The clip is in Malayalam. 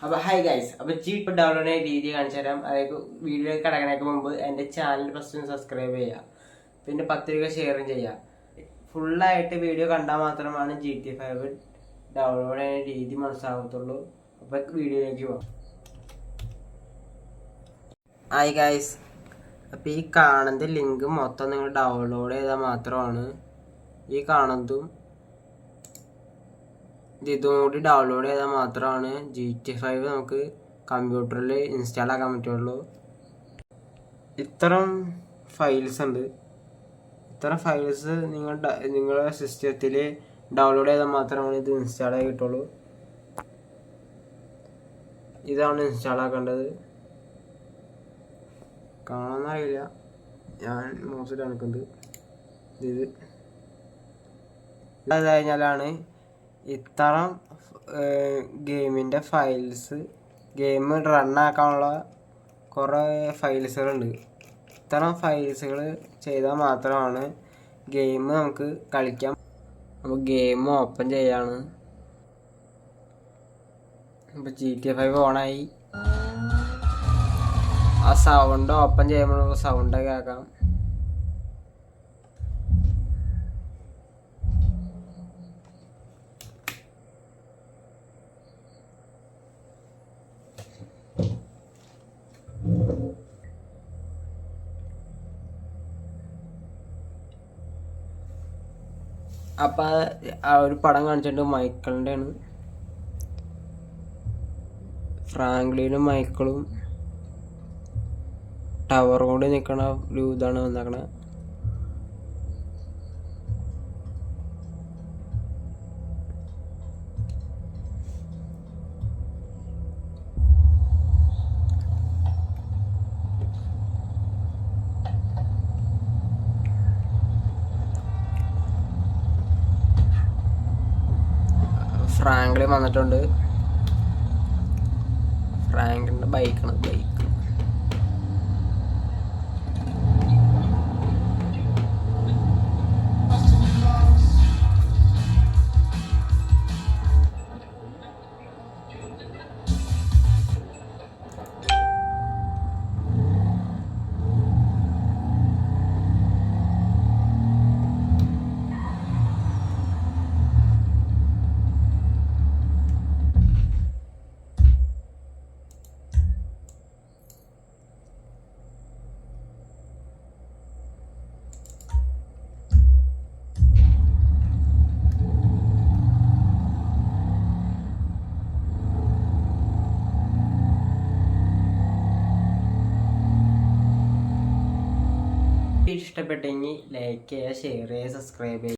അപ്പോൾ ഹായ് ഗൈസ്, അപ്പോൾ ജി ഡൗൺലോഡ് ചെയ്യുന്ന രീതി കാണിച്ചു തരാം. അതായത് വീഡിയോ കിടക്കണേക്ക് മുമ്പ് എൻ്റെ ചാനൽ ഫസ്റ്റ് സബ്സ്ക്രൈബ് ചെയ്യുക, പിന്നെ 10 രൂപ ഷെയറും ചെയ്യുക. ഫുള്ളായിട്ട് വീഡിയോ കണ്ടാൽ മാത്രമാണ് GTA 5 ഡൗൺലോഡ് ചെയ്യുന്ന രീതി മനസ്സിലാകത്തുള്ളൂ. അപ്പോൾ വീഡിയോയിലേക്ക് പോകാം. ഹായ് ഗൈസ്, അപ്പോൾ ഈ കാണുന്ന ലിങ്ക് മൊത്തം നിങ്ങൾ ഡൗൺലോഡ് ചെയ്താൽ മാത്രമാണ് ഈ കാണുന്നതും ഇതും കൂടി ഡൗൺലോഡ് ചെയ്താൽ മാത്രമാണ് GTA 5 നമുക്ക് കമ്പ്യൂട്ടറിൽ ഇൻസ്റ്റാൾ ആക്കാൻ പറ്റുള്ളൂ. ഇത്തരം ഫയൽസ് ഉണ്ട്. ഇത്തരം ഫയൽസ് നിങ്ങളുടെ സിസ്റ്റത്തിൽ ഡൗൺലോഡ് ചെയ്താൽ മാത്രമാണ് ഇത് ഇൻസ്റ്റാൾ ആയി കിട്ടുള്ളൂ. ഇതാണ് ഇൻസ്റ്റാൾ ആക്കേണ്ടത്. കാണാനറിയില്ല, ഞാൻ മോസിൽ കാണിക്കുന്നത്. ഇത് കഴിഞ്ഞാലാണ് ഇത്തരം ഗെയിമിൻ്റെ ഫയൽസ്, ഗെയിം റണ്ണാക്കാനുള്ള കുറേ ഫയൽസുകളുണ്ട്. ഇത്തരം ഫയൽസുകൾ ചെയ്താൽ മാത്രമാണ് ഗെയിം നമുക്ക് കളിക്കാം. അപ്പോൾ ഗെയിം ഓപ്പൺ ചെയ്യാണ്. ഇപ്പോൾ GTA 5 ഓണായി. ആ സൗണ്ട് ഓപ്പൺ ചെയ്യുമ്പോൾ സൗണ്ട് കേൾക്കാം. അപ്പം ആ ഒരു പടം കാണിച്ചിട്ട് മൈക്കിളിൻ്റെ ആണ്. ഫ്രാങ്ക്ലിനും മൈക്കിളും ടവർ കൊണ്ട് നിൽക്കണ ഒരു ഇതാണ് വന്നേക്കണ. ഫ്രാങ്ക്ലിൻ വന്നിട്ടുണ്ട്. ഫ്രാങ്ക്ലിൻ്റെ ബൈക്കാണ്. ഇഷ്ടപ്പെട്ടെങ്കിൽ ലൈക്ക് ചെയ്യുക, ഷെയർ ചെയ്യുക, സബ്സ്ക്രൈബ് ചെയ്യുക.